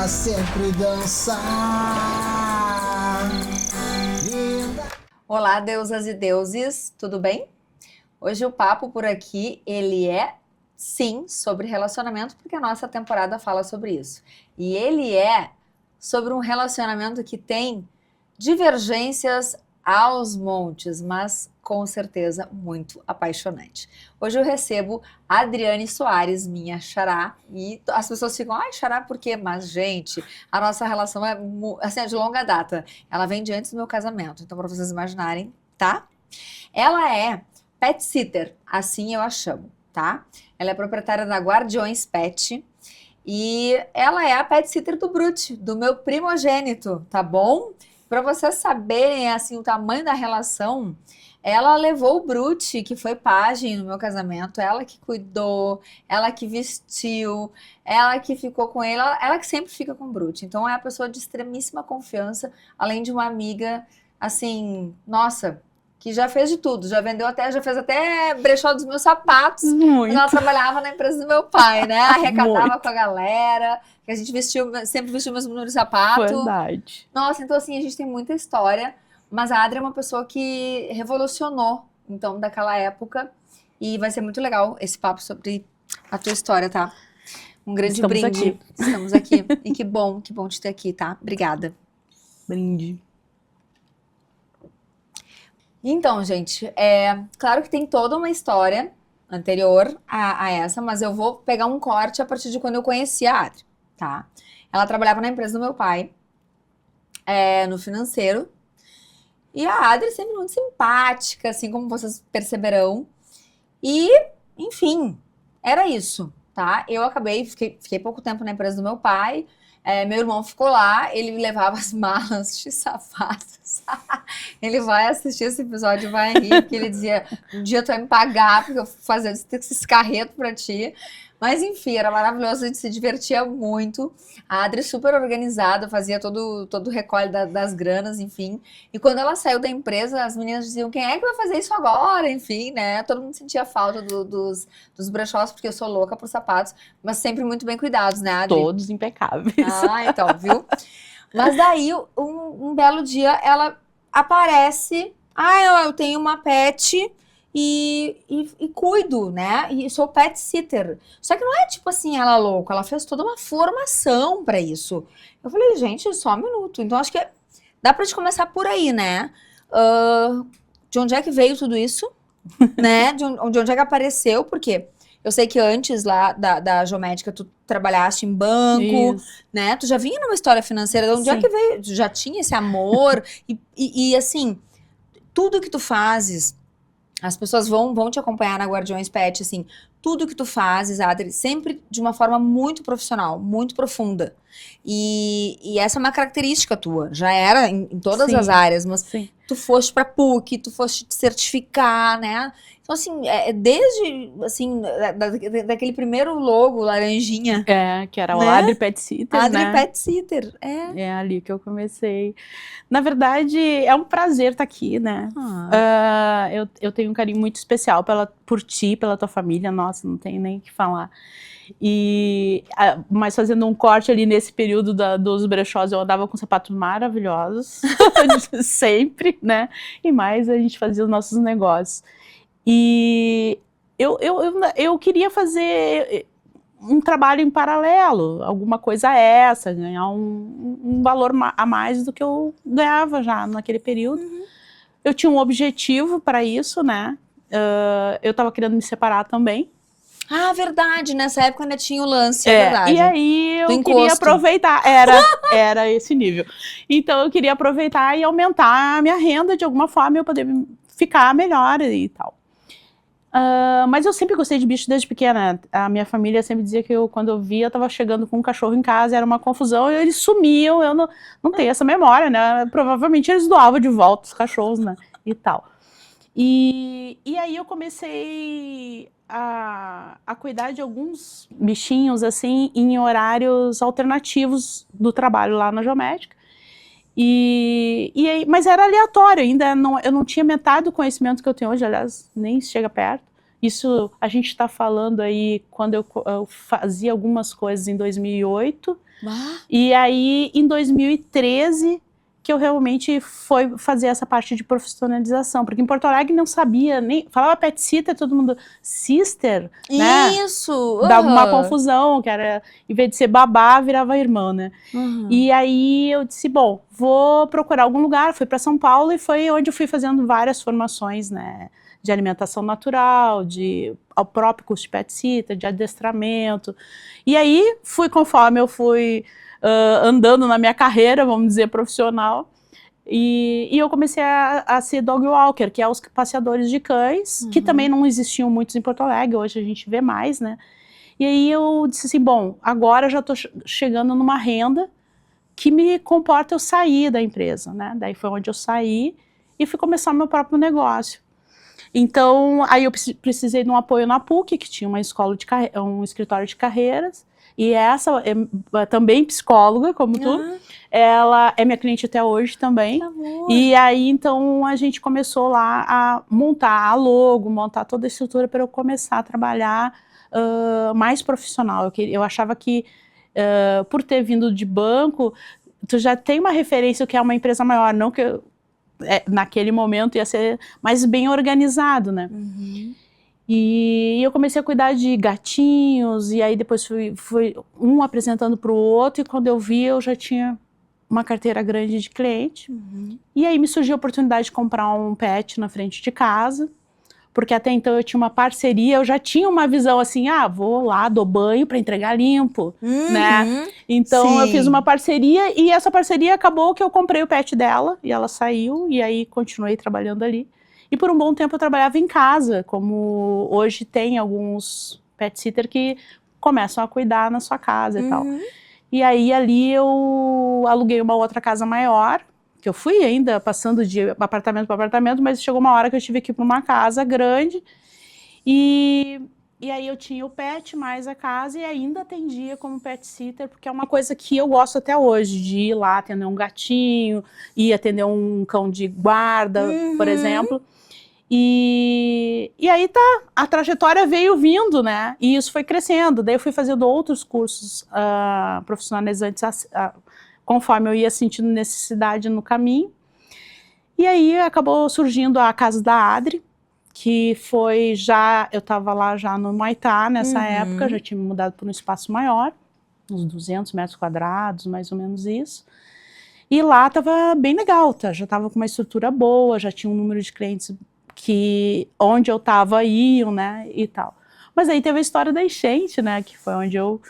sempre dançar. Olá, deusas e deuses, tudo bem? Hoje o papo por aqui, ele é, sim, sobre relacionamento, porque a nossa temporada fala sobre isso. E ele é sobre um relacionamento que tem divergências aos montes, mas com certeza muito apaixonante. Hoje eu recebo a Adriane Soares, minha xará, e as pessoas ficam, ai, xará por quê? Mas, gente, a nossa relação é, assim, é de longa data. Ela vem de antes do meu casamento, então para vocês imaginarem, tá? Ela é pet sitter, assim eu a chamo, tá? Ela é proprietária da Guardiões Pet e ela é a pet sitter do Brute, do meu primogênito, tá bom? Para vocês saberem assim o tamanho da relação, ela levou o Brute, que foi pajem no meu casamento, ela que cuidou, ela que vestiu, ela que ficou com ele, ela que sempre fica com o Brute. Então é a pessoa de extremíssima confiança, além de uma amiga, assim, nossa, que já fez de tudo, já fez até brechó dos meus sapatos, quando ela trabalhava na empresa do meu pai, né? Arrecadava com a galera, que a gente sempre vestiu o mesmo número de sapato. Verdade. Nossa, então assim, a gente tem muita história, mas a Adri é uma pessoa que revolucionou, então, daquela época, e vai ser muito legal esse papo sobre a tua história, tá? Um grande Estamos brinde. aqui. Estamos aqui. E que bom te ter aqui, tá? Obrigada. Brinde. Então, gente, claro que tem toda uma história anterior a essa, mas eu vou pegar um corte a partir de quando eu conheci a Adri, tá? Ela trabalhava na empresa do meu pai, no financeiro, e a Adri sempre muito simpática, assim como vocês perceberão, e, enfim, era isso, tá? Eu fiquei pouco tempo na empresa do meu pai, meu irmão ficou lá, ele me levava as malas de sapatos. Ele vai assistir esse episódio e vai rir, porque ele dizia, um dia tu vai me pagar, porque eu vou fazer esse carreto pra ti. Mas enfim, era maravilhoso, a gente se divertia muito. A Adri super organizada, fazia todo o recolhe das granas, enfim. E quando ela saiu da empresa, as meninas diziam, quem é que vai fazer isso agora? Enfim, né? Todo mundo sentia falta dos brechós, porque eu sou louca por sapatos, mas sempre muito bem cuidados, né, Adri? Todos impecáveis. Ah, então, viu? Mas daí, um belo dia, ela aparece, eu tenho uma pet e cuido, né? E sou pet sitter. Só que não é tipo assim, ela louca, ela fez toda uma formação pra isso. Eu falei, gente, só um minuto. Então, acho que dá pra gente começar por aí, né? De onde é que veio tudo isso? Né? De onde é que apareceu? Porque eu sei que antes lá da Geomédica tu trabalhaste em banco, Isso. né? Tu já vinha numa história financeira, de onde é Sim. que veio? Tu já tinha esse amor e assim, tudo que tu fazes, as pessoas vão te acompanhar na Guardiões Pet, assim, tudo que tu fazes, Adri, sempre de uma forma muito profissional, muito profunda. E essa é uma característica tua, já era em todas Sim. as áreas, mas Sim. tu foste pra PUC, tu foste te certificar, né? Então, assim, desde, assim, daquele primeiro logo, laranjinha. Que era o Né? Adri Pet Sitter, Adri né? Pet Sitter, É ali que eu comecei. Na verdade, é um prazer estar aqui, né? Eu tenho um carinho muito especial por ti, pela tua família, nossa, não tem nem o que falar. Mas fazendo um corte ali nesse período dos brechós, eu andava com sapatos maravilhosos, sempre, né? E mais a gente fazia os nossos negócios. E eu queria fazer um trabalho em paralelo, alguma coisa essa, ganhar um valor a mais do que eu ganhava já naquele período. Eu tinha um objetivo para isso, né? Eu estava querendo me separar também. Ah, verdade, nessa época ainda tinha o lance, é verdade. E aí eu Do queria encosto. aproveitar, era esse nível. Então eu queria aproveitar e aumentar a minha renda de alguma forma e eu poder ficar melhor e tal. Mas eu sempre gostei de bicho desde pequena. A minha família sempre dizia que quando eu via, eu tava chegando com um cachorro em casa, era uma confusão, e eles sumiam, eu não tenho essa memória, né? Provavelmente eles doavam de volta os cachorros, né? E tal. E aí eu comecei a cuidar de alguns bichinhos, assim, em horários alternativos do trabalho lá na Geomédica. Mas era aleatório, ainda eu não tinha metade do conhecimento que eu tenho hoje, aliás, nem chega perto. Isso a gente está falando aí quando eu fazia algumas coisas em 2008, e aí em 2013 que eu realmente fui fazer essa parte de profissionalização, porque em Porto Alegre não sabia, nem falava pet sitter, todo mundo, sister, né? Isso! Dava uma confusão, que era, em vez de ser babá, virava irmã, né? E aí eu disse, bom, vou procurar algum lugar, fui para São Paulo e foi onde eu fui fazendo várias formações, né? De alimentação natural, ao próprio curso de pet sitter, de adestramento. E aí, conforme eu fui andando na minha carreira, vamos dizer, profissional, e eu comecei a ser dog walker, que é os passeadores de cães, que também não existiam muitos em Porto Alegre, hoje a gente vê mais, né? E aí eu disse assim, bom, agora eu já estou chegando numa renda que me comporta eu sair da empresa, né? Daí foi onde eu saí e fui começar o meu próprio negócio. Então, aí eu precisei de um apoio na PUC, que tinha uma escola um escritório de carreiras, e essa é também psicóloga, como tu, ela é minha cliente até hoje também. E aí, então, a gente começou lá a montar a logo, montar toda a estrutura para eu começar a trabalhar mais profissional. Eu achava que, por ter vindo de banco, tu já tem uma referência que é uma empresa maior, não que naquele momento ia ser mais bem organizado, né? E eu comecei a cuidar de gatinhos, e aí depois fui um apresentando para o outro, e quando eu vi, eu já tinha uma carteira grande de cliente. E aí me surgiu a oportunidade de comprar um pet na frente de casa, porque até então eu tinha uma parceria, eu já tinha uma visão assim, vou lá, dou banho para entregar limpo, né? Então eu fiz uma parceria, e essa parceria acabou que eu comprei o pet dela, e ela saiu, e aí continuei trabalhando ali. E por um bom tempo eu trabalhava em casa, como hoje tem alguns pet sitter que começam a cuidar na sua casa e tal. E aí ali eu aluguei uma outra casa maior, que eu fui ainda passando de apartamento para apartamento, mas chegou uma hora que eu tive que ir para uma casa grande, e aí eu tinha o pet mais a casa, e ainda atendia como pet sitter, porque é uma coisa que eu gosto até hoje, de ir lá atender um gatinho, ir atender um cão de guarda, por exemplo. E aí a trajetória veio vindo, né? E isso foi crescendo. Daí eu fui fazendo outros cursos profissionalizantes conforme eu ia sentindo necessidade no caminho. E aí acabou surgindo a Casa da Adri, que foi eu estava lá já no Humaitá nessa época, já tinha me mudado para um espaço maior, uns 200 metros quadrados, mais ou menos isso. E lá estava bem legal, já estava com uma estrutura boa, já tinha um número de clientes que onde eu estava iam, né, e tal. Mas aí teve a história da enchente, né, que foi onde eu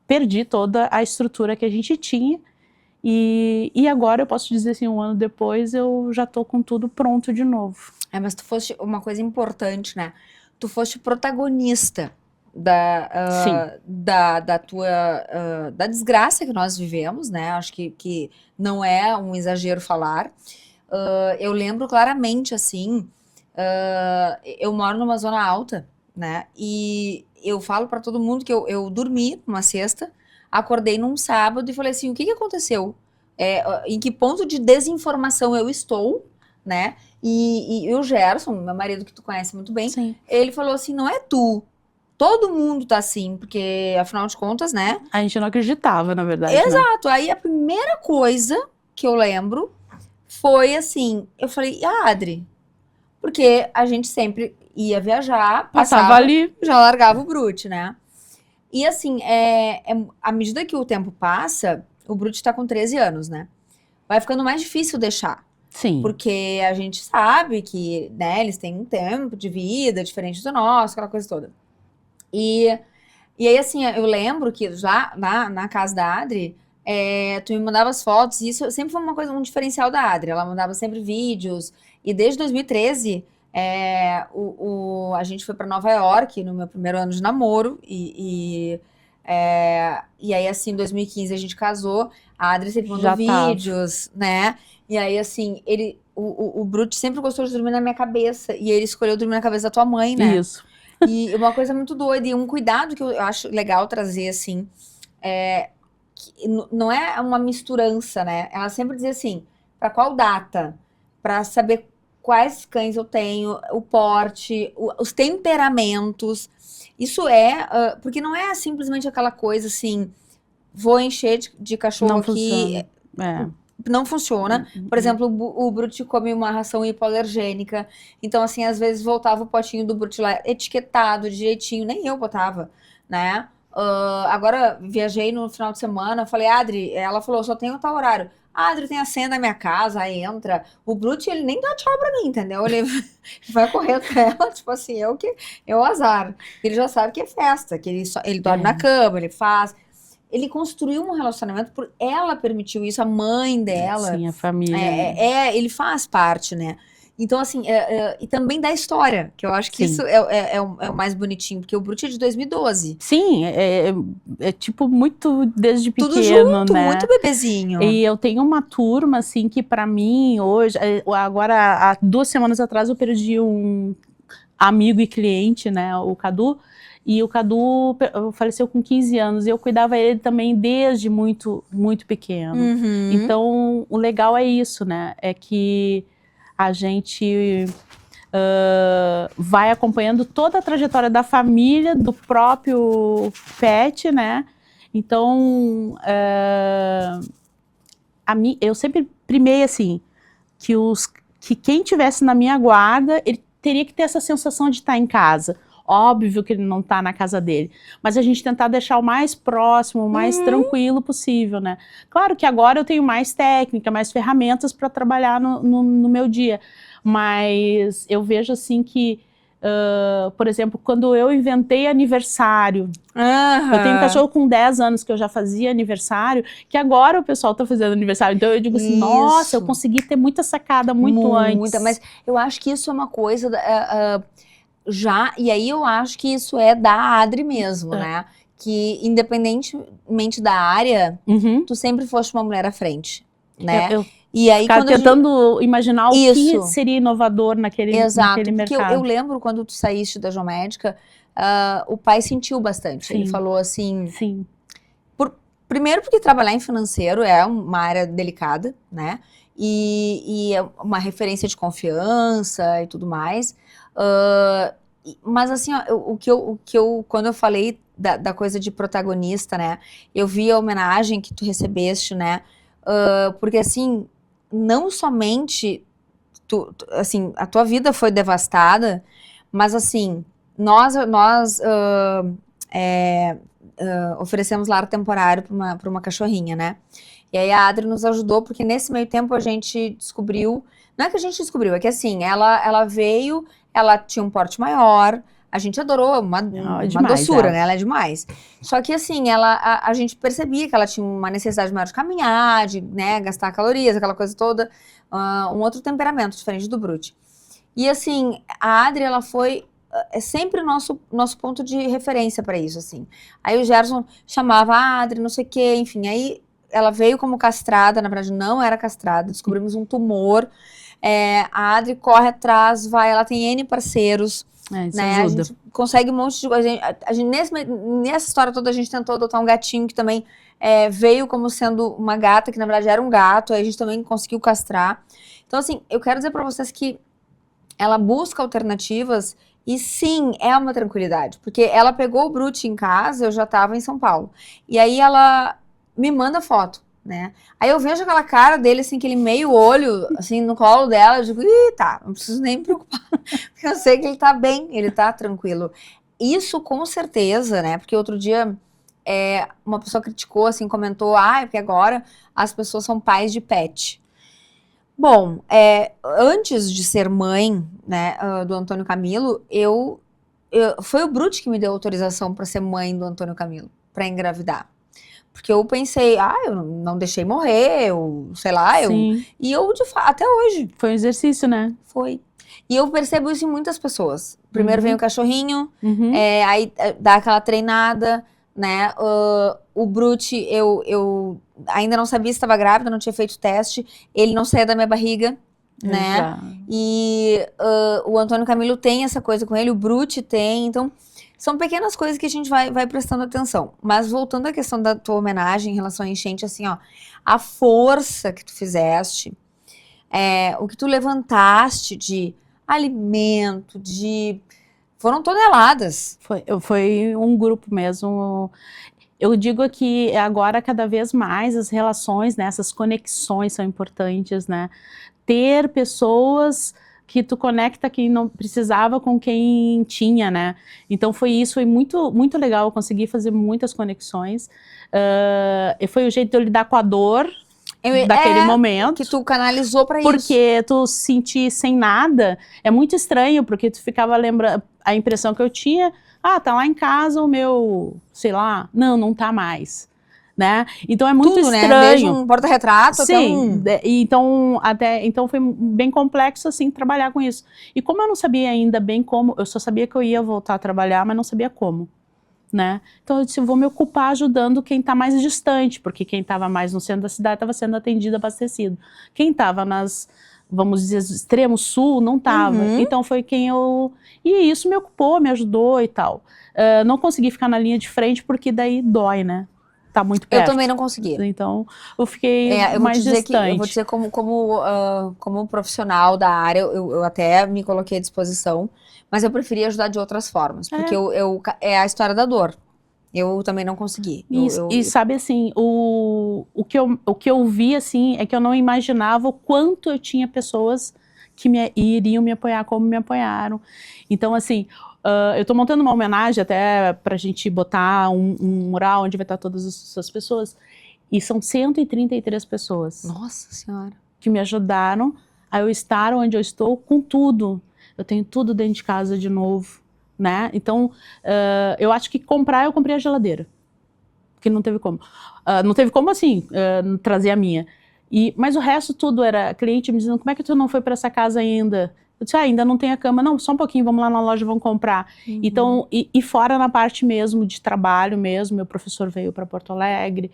perdi toda a estrutura que a gente tinha, e agora eu posso dizer assim, um ano depois eu já tô com tudo pronto de novo. Mas tu foste uma coisa importante, né? Tu foste protagonista da desgraça que nós vivemos, né? Acho que não é um exagero falar. Eu lembro claramente, assim, eu moro numa zona alta, né? E eu falo para todo mundo que eu dormi numa sexta, acordei num sábado e falei assim, o que aconteceu? Em que ponto de desinformação eu estou, né? E o Gerson, meu marido, que tu conhece muito bem, ele falou assim, não é tu, todo mundo tá assim, porque afinal de contas, né? A gente não acreditava, na verdade. Exato, aí a primeira coisa que eu lembro foi assim, eu falei, Adri, porque a gente sempre ia viajar, passava ali, já largava o Brute, né? E assim, à medida que o tempo passa, o Brute tá com 13 anos, né? Vai ficando mais difícil deixar. Sim. Porque a gente sabe que, né, eles têm um tempo de vida diferente do nosso, aquela coisa toda. E aí, assim, eu lembro que já na casa da Adri, tu me mandava as fotos, e isso sempre foi um diferencial da Adri. Ela mandava sempre vídeos. E desde 2013, a gente foi para Nova York no meu primeiro ano de namoro. E aí, assim, em 2015 a gente casou. A Adri sempre mandou vídeos, né? E aí, assim, o Brute sempre gostou de dormir na minha cabeça. E ele escolheu dormir na cabeça da tua mãe, né? Isso. E uma coisa muito doida, e um cuidado que eu acho legal trazer, assim, que não é uma misturança, né? Ela sempre dizia assim, para qual data? Para saber quais cães eu tenho, o porte, os temperamentos. Isso porque não é simplesmente aquela coisa assim, vou encher de cachorro Não aqui. funciona. Não funciona. Por exemplo, o Brute come uma ração hipoalergênica. Então, assim, às vezes voltava o potinho do Brute lá etiquetado direitinho. Nem eu botava, né? Agora, viajei no final de semana. Falei, Adri, ela falou, só tem o tal horário. Adri, tem a senha da minha casa, aí entra. O Brute, ele nem dá tchau pra mim, entendeu? Ele vai correr pra ela, tipo assim, eu azar. Ele já sabe que é festa, que ele dorme na cama, ele faz... Ele construiu um relacionamento, ela permitiu isso, a mãe dela. Sim, a família. Ele faz parte, né? Então, assim, e também da história, que eu acho que Sim. isso é o mais bonitinho, porque o Brute é de 2012. Sim, tipo muito desde Tudo pequeno, junto, né? muito bebezinho. E eu tenho uma turma, assim, que pra mim, hoje, agora, há 2 semanas atrás, eu perdi um amigo e cliente, né, o Cadu, e o Cadu faleceu com 15 anos, e eu cuidava ele também desde muito, muito pequeno. Uhum. Então, o legal é isso, né, é que a gente vai acompanhando toda a trajetória da família, do próprio pet, né, então, eu sempre primei assim, que quem tivesse na minha guarda, ele teria que ter essa sensação de estar em casa. Óbvio que ele não está na casa dele, mas a gente tentar deixar o mais próximo, o mais tranquilo possível, né? Claro que agora eu tenho mais técnica, mais ferramentas para trabalhar no meu dia, mas eu vejo assim que, por exemplo, quando eu inventei aniversário, eu tenho um cachorro com 10 anos que eu já fazia aniversário, que agora o pessoal está fazendo aniversário, então eu digo assim, nossa, eu consegui ter muita sacada muito antes. Mas eu acho que isso é uma coisa e aí eu acho que isso é da Adri mesmo, né? Que independentemente da área, tu sempre foste uma mulher à frente, né? E aí, tentando imaginar o que seria inovador naquele mercado. Porque eu lembro quando tu saíste da Geomédica, o pai sentiu bastante. Sim. Ele falou assim... Sim. Primeiro porque trabalhar em financeiro é uma área delicada, né? E é uma referência de confiança e tudo mais. Mas assim, ó, quando eu falei da coisa de protagonista, né? Eu vi a homenagem que tu recebeste, né? Porque assim, não somente assim, a tua vida foi devastada, mas assim, nós oferecemos lar temporário para uma cachorrinha, né? E aí a Adri nos ajudou, porque nesse meio tempo a gente descobriu, não é que a gente descobriu, é que assim, ela veio, ela tinha um porte maior, a gente adorou, uma doçura, né? Ela é demais. Só que assim, a gente percebia que ela tinha uma necessidade maior de caminhar, de, né, gastar calorias, aquela coisa toda, um outro temperamento diferente do Brute. E assim, a Adri, ela foi sempre o nosso ponto de referência para isso, assim. Aí o Gerson chamava a Adri, não sei o quê, enfim, aí ela veio como castrada, na verdade não era castrada, descobrimos um tumor, a Adri corre atrás, ela tem N parceiros, né? A gente consegue um monte de coisa. Nessa história toda a gente tentou adotar um gatinho que também veio como sendo uma gata, que na verdade era um gato, aí a gente também conseguiu castrar. Então assim, eu quero dizer para vocês que ela busca alternativas e sim, é uma tranquilidade, porque ela pegou o Brute em casa, eu já estava em São Paulo, e aí ela me manda foto, né? Aí eu vejo aquela cara dele, assim, aquele meio olho, assim, no colo dela, eu digo, tá, não preciso nem me preocupar, porque eu sei que ele tá bem, ele tá tranquilo. Isso com certeza, né? Porque outro dia uma pessoa criticou, assim, comentou, porque agora as pessoas são pais de pet. Bom, antes de ser mãe, né, do Antônio Camilo, foi o Brute que me deu autorização para ser mãe do Antônio Camilo, para engravidar. Porque eu pensei, eu não deixei morrer, sei lá, e eu, de fato, até hoje. Foi um exercício, né? Foi. E eu percebo isso em muitas pessoas. Primeiro vem o cachorrinho, aí dá aquela treinada, né? O Brute, eu ainda não sabia se estava grávida, não tinha feito teste, ele não saía da minha barriga, né? E o Antônio Camilo tem essa coisa com ele, o Brute tem, então são pequenas coisas que a gente vai prestando atenção. Mas voltando à questão da tua homenagem em relação à enchente, assim, ó, a força que tu fizeste, o que tu levantaste de alimento, foram toneladas. Foi um grupo mesmo. Eu digo que agora, cada vez mais, as relações, né, essas conexões são importantes, né? Ter pessoas que tu conecta quem não precisava com quem tinha, né? Então foi muito, muito legal, eu consegui fazer muitas conexões. E foi o jeito de eu lidar com a dor daquele momento. Que tu canalizou pra isso. Porque tu se sentir sem nada é muito estranho, porque tu ficava lembrando, a impressão que eu tinha, tá lá em casa o meu, sei lá, não tá mais, né? Então é muito tudo, estranho. Né? Desde um porta-retrato até então foi bem complexo, assim, trabalhar com isso. E como eu não sabia ainda bem como, eu só sabia que eu ia voltar a trabalhar, mas não sabia como. Né? Então eu disse, eu vou me ocupar ajudando quem está mais distante, porque quem estava mais no centro da cidade estava sendo atendido, abastecido. Quem estava vamos dizer, extremo sul, não estava. Então foi e isso me ocupou, me ajudou e tal. Não consegui ficar na linha de frente, porque daí dói, né? Tá muito perto. Eu também não consegui. Então eu fiquei mais distante. Eu vou dizer como profissional da área, eu até me coloquei à disposição, mas eu preferi ajudar de outras formas, porque é a história da dor. Eu também não consegui. E sabe assim, o que eu vi assim, é que eu não imaginava o quanto eu tinha pessoas que iriam me apoiar como me apoiaram. Então assim, eu estou montando uma homenagem até pra gente botar um mural onde vai estar todas essas pessoas, e são 133 pessoas. Nossa Senhora. Que me ajudaram a eu estar onde eu estou com tudo. Eu tenho tudo dentro de casa de novo, né? Então, eu acho que eu comprei a geladeira, porque não teve como. Não teve como, assim, trazer a minha. Mas o resto tudo era cliente me dizendo, como é que tu não foi para essa casa ainda? Eu disse, ainda não tem a cama. Não, só um pouquinho, vamos lá na loja, vamos comprar. Então, e fora na parte mesmo de trabalho mesmo, meu professor veio para Porto Alegre,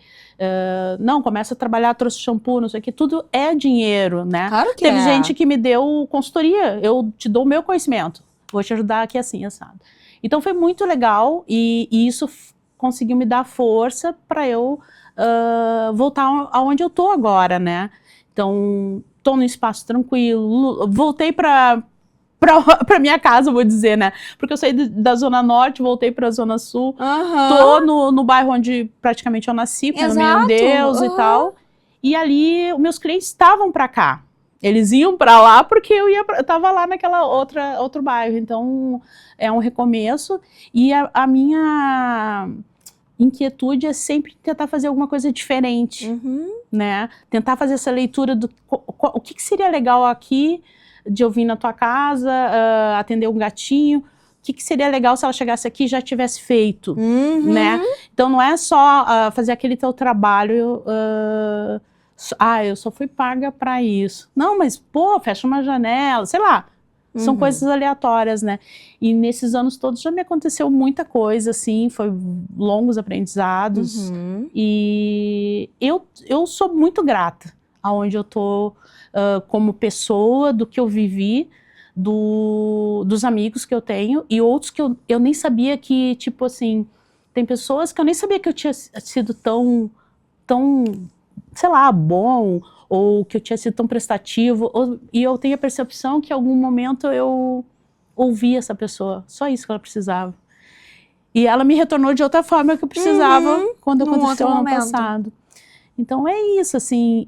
não, começa a trabalhar, trouxe shampoo, não sei o que, tudo é dinheiro, né? Claro que Teve gente que me deu consultoria, eu te dou o meu conhecimento, vou te ajudar aqui assim, assado. Então foi muito legal, e isso conseguiu me dar força para eu voltar aonde eu tô agora, né? Então, tô num espaço tranquilo, voltei pra minha casa, vou dizer, né? Porque eu saí da Zona Norte, voltei pra Zona Sul. Tô no bairro onde praticamente eu nasci, pelo meu Deus e tal. E ali, meus clientes estavam pra cá. Eles iam pra lá porque eu tava lá naquela outro bairro. Então, é um recomeço. E a minha inquietude é sempre tentar fazer alguma coisa diferente, né? Tentar fazer essa leitura do o que seria legal aqui de eu vir na tua casa, atender um gatinho, o que seria legal se ela chegasse aqui e já tivesse feito, né? Então não é só fazer aquele teu trabalho, eu só fui paga para isso. Não, mas pô, fecha uma janela, sei lá. São coisas aleatórias, né? E nesses anos todos já me aconteceu muita coisa, assim, foi longos aprendizados. E eu sou muito grata aonde eu tô como pessoa, do que eu vivi, dos amigos que eu tenho, e outros que eu nem sabia que, tipo assim, tem pessoas que eu nem sabia que eu tinha sido tão, sei lá, bom, ou que eu tinha sido tão prestativo, e eu tenho a percepção que em algum momento eu ouvi essa pessoa, só isso que ela precisava. E ela me retornou de outra forma que eu precisava quando aconteceu no ano passado. Então é isso, assim,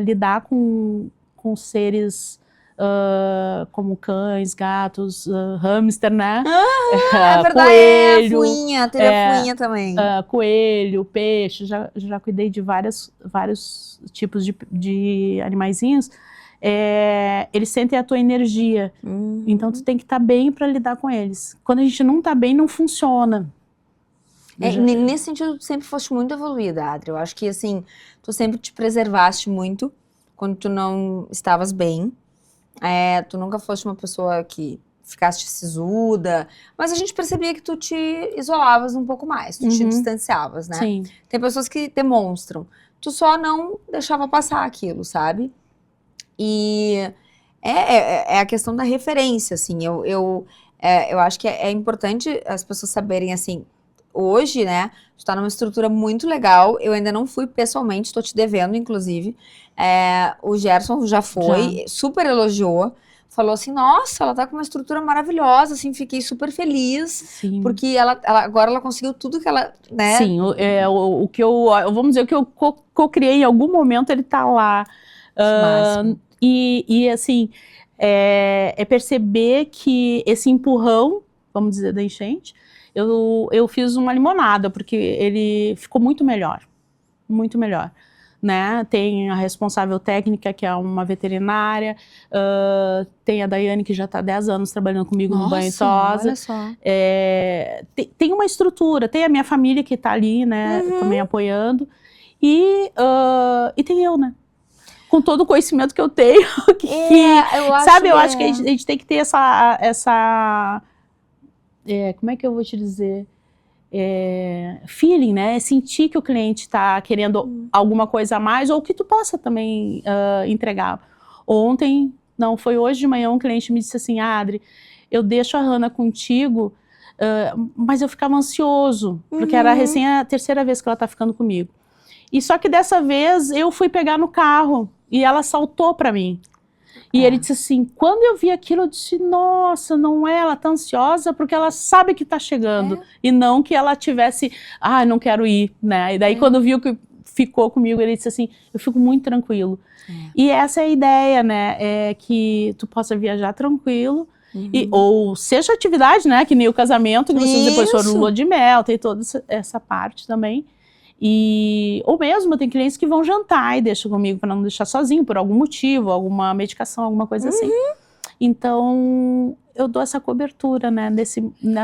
lidar com seres como cães, gatos, hamster, né? É verdade, coelho, fuinha, teve a fuinha também. Coelho, peixe, já cuidei de vários tipos de animaizinhos. Eles sentem a tua energia, então tu tem que estar bem para lidar com eles. Quando a gente não está bem, não funciona. Nesse sentido, tu sempre foste muito evoluída, Adri. Eu acho que, assim, tu sempre te preservaste muito quando tu não estavas bem. Tu nunca foste uma pessoa que ficaste sisuda, mas a gente percebia que tu te isolavas um pouco mais, tu te distanciavas, né? Sim. Tem pessoas que demonstram. Tu só não deixava passar aquilo, sabe? E é a questão da referência, assim. Eu acho que é importante as pessoas saberem, assim, hoje, né, tu tá numa estrutura muito legal. Eu ainda não fui pessoalmente, tô te devendo, inclusive. O Gerson já foi, super elogiou. Falou assim, nossa, ela tá com uma estrutura maravilhosa, assim, fiquei super feliz. Sim. Porque agora ela conseguiu tudo que ela, né? Sim, o que vamos dizer, o que eu co-criei em algum momento, ele tá lá. Máximo. E assim, é perceber que esse empurrão, vamos dizer, da enchente, eu fiz uma limonada, porque ele ficou muito melhor, né? Tem a responsável técnica, que é uma veterinária, tem a Daiane, que já está há 10 anos trabalhando comigo no banho e tosa. Olha só. Tem uma estrutura, tem a minha família que está ali, né, também apoiando, e tem eu, né? Com todo o conhecimento que eu tenho, eu acho que a gente tem que ter essa como é que eu vou te dizer? Feeling, né? Sentir que o cliente está querendo alguma coisa a mais, ou que tu possa também entregar. Ontem, não, foi hoje de manhã, um cliente me disse assim, Adri, eu deixo a Hannah contigo, mas eu ficava ansioso, porque era a terceira vez que ela está ficando comigo. E só que dessa vez eu fui pegar no carro e ela saltou para mim. E ele disse assim, quando eu vi aquilo, eu disse, nossa, não é, ela tá ansiosa porque ela sabe que tá chegando. E não que ela tivesse, não quero ir, né? E daí quando viu que ficou comigo, ele disse assim, eu fico muito tranquilo. E essa é a ideia, né? É que tu possa viajar tranquilo, ou seja atividade, né? Que nem o casamento, que vocês depois foram no lua de mel, tem toda essa parte também. Ou mesmo tem clientes que vão jantar e deixam comigo para não deixar sozinho, por algum motivo, alguma medicação, alguma coisa assim. Então, eu dou essa cobertura, né,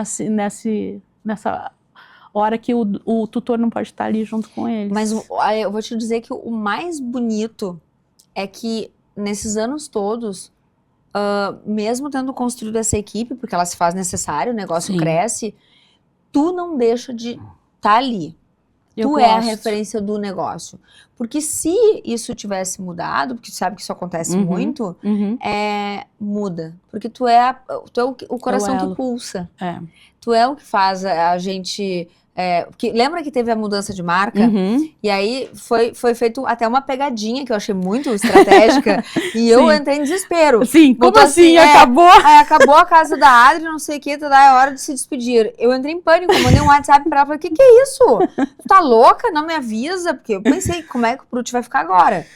nessa hora que o tutor não pode estar ali junto com eles. Mas eu vou te dizer que o mais bonito é que nesses anos todos, mesmo tendo construído essa equipe, porque ela se faz necessário, o negócio cresce, tu não deixa de estar ali. Tu é a referência do negócio. Porque se isso tivesse mudado, porque tu sabe que isso acontece muito, muda. Porque tu é o coração que pulsa. Tu é o que faz a gente... lembra que teve a mudança de marca? E aí foi feito até uma pegadinha que eu achei muito estratégica. E eu entrei em desespero. Sim, como assim? Acabou? Acabou a casa da Adri, não sei o que, é hora de se despedir. Eu entrei em pânico, mandei um WhatsApp pra ela, falei, que é isso? Tu tá louca? Não me avisa? Porque eu pensei, como é que o Brute vai ficar agora?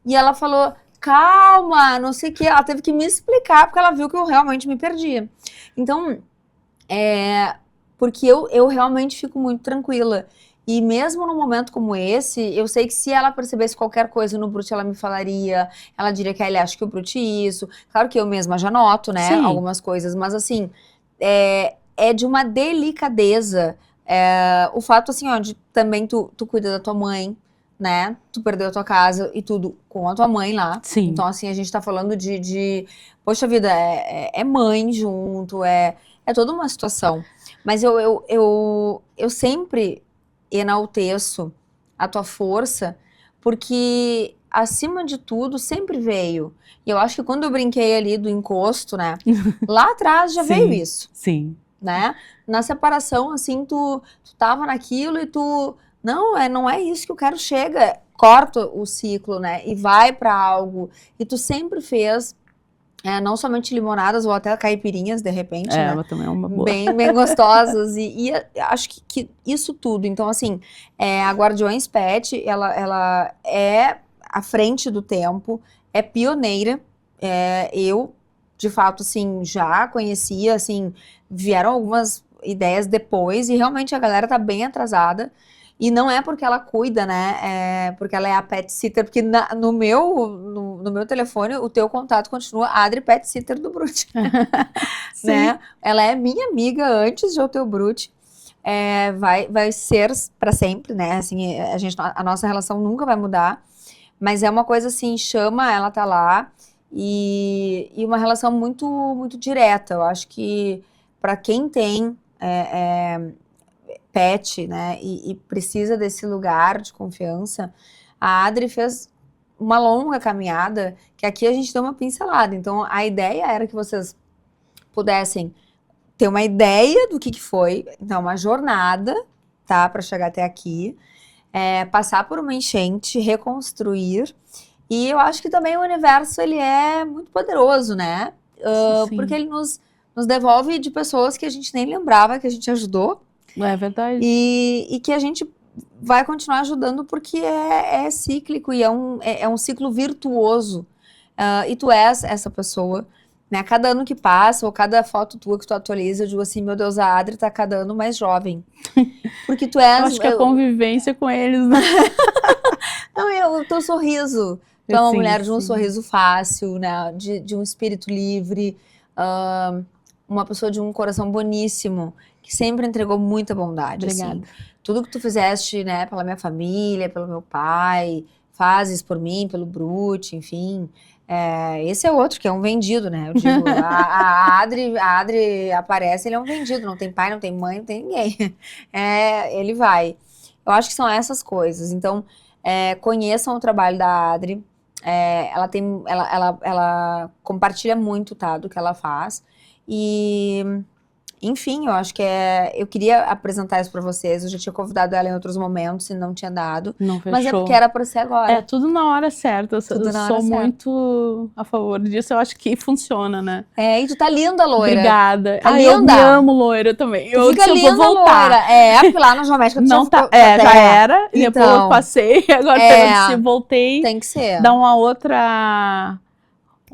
E ela falou, calma, não sei o que. Ela teve que me explicar, porque ela viu que eu realmente me perdia. Então, porque eu realmente fico muito tranquila. E mesmo num momento como esse, eu sei que se ela percebesse qualquer coisa no Brute, ela me falaria, ela diria que ele acha que o Brute é isso. Claro que eu mesma já noto, né, algumas coisas, mas assim, é de uma delicadeza. O fato, assim, ó, de também tu cuida da tua mãe, né, tu perdeu a tua casa e tudo com a tua mãe lá. Sim. Então, assim, a gente tá falando poxa vida, é mãe junto, é toda uma situação. Mas eu sempre enalteço a tua força, porque acima de tudo sempre veio. E eu acho que quando eu brinquei ali do encosto, né, lá atrás já veio isso. Sim. Né? Na separação, assim, tu tava naquilo e tu, não é isso que eu quero, chega, corta o ciclo, né, e vai pra algo. E tu sempre fez não somente limonadas ou até caipirinhas, de repente, né? Também é uma boa. Bem gostosas. E acho que isso tudo. Então, assim, a Guardiões Pet, ela é à frente do tempo, é pioneira. Eu, de fato, assim, já conhecia, assim, vieram algumas ideias depois e realmente a galera tá bem atrasada. E não é porque ela cuida, né? Porque ela é a pet sitter, porque no meu telefone o teu contato continua Adri Pet Sitter do Brute. Né? Ela é minha amiga antes de eu ter o Brute. Vai ser para sempre, né? Assim, a nossa relação nunca vai mudar. Mas é uma coisa assim, ela tá lá. E uma relação muito, muito direta. Eu acho que para quem tem pet, né, e precisa desse lugar de confiança, a Adri fez uma longa caminhada, que aqui a gente deu uma pincelada. Então, a ideia era que vocês pudessem ter uma ideia do que foi, então, uma jornada, tá? Pra chegar até aqui. Passar por uma enchente, reconstruir. E eu acho que também o universo, ele é muito poderoso, né? Sim. Porque ele nos devolve de pessoas que a gente nem lembrava que a gente ajudou. É verdade. E que a gente vai continuar ajudando porque é cíclico e é um ciclo virtuoso. E tu és essa pessoa, né? Cada ano que passa, ou cada foto tua que tu atualiza, eu digo assim, meu Deus, a Adri tá cada ano mais jovem. Porque tu és... Eu acho que a convivência com eles, né? Não, o teu sorriso. Tu é uma mulher de um sorriso fácil, né? De um espírito livre, uma pessoa de um coração boníssimo, que sempre entregou muita bondade. Obrigada. Assim. Tudo que tu fizeste, né, pela minha família, pelo meu pai, fazes por mim, pelo Brute, enfim. Esse é outro, que é um vendido, né? Eu digo, a Adri aparece, ele é um vendido, não tem pai, não tem mãe, não tem ninguém. Ele vai. Eu acho que são essas coisas. Então, conheçam o trabalho da Adri. Ela compartilha muito, tá, do que ela faz. E, enfim, eu acho que eu queria apresentar isso pra vocês. Eu já tinha convidado ela em outros momentos e não tinha dado. Não fechou. Mas é porque era pra ser agora. Tudo na hora certa. Eu sou certa. muito a favor disso. Eu acho que funciona, né? E tu tá linda, loira. Obrigada. Tá linda. Eu me amo, loira, também. Tu fica linda, vou voltar. loira. Porque lá na Geométrica tu não já já era. E depois Então, eu passei. Agora eu voltei. Tem que ser. Dá um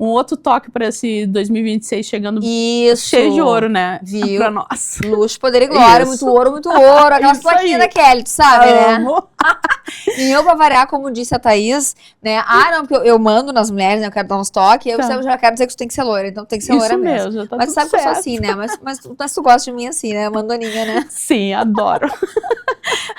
outro toque pra esse 2026 chegando cheio de ouro, né? Viu? Pra nós. Luxo, poder e glória, muito ouro, muito ouro. Aquelas plaquinhas da Kelly, tu sabe, Amo. né? E eu, pra variar, como disse a Thaís, né? Não, porque eu mando nas mulheres, né? Eu quero dar uns toques, eu já quero dizer que tu tem que ser loira, então tem que ser loira mesmo. Já tá mas tu sabe certo. que eu sou assim, né? Mas tu gosta de mim assim, né? Mandoninha, né? Sim, adoro.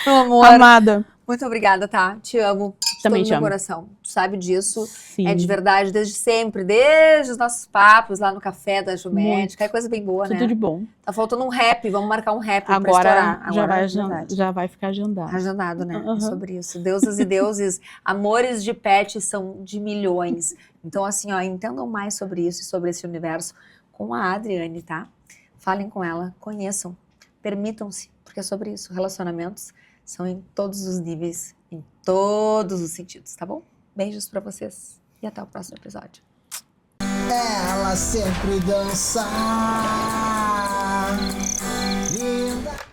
Meu amor. Amada. Muito obrigada, tá? Te amo. Também todo te meu amo. Coração. Tu sabe disso. Sim. É de verdade, desde sempre. Desde os nossos papos lá no café da Geométrica. É coisa bem boa, né? Tudo de bom. Tá faltando um rap. Vamos marcar um rap pra Agora estourar. já vai ficar agendado. Agendado, né? É sobre isso. Deusas e deuses, amores de pet são de milhões. Então, assim, ó, entendam mais sobre isso e sobre esse universo com a Adriane, tá? Falem com ela, conheçam, permitam-se, porque é sobre isso. Relacionamentos são em todos os níveis, em todos os sentidos, tá bom? Beijos pra vocês e até o próximo episódio. Ela sempre dança.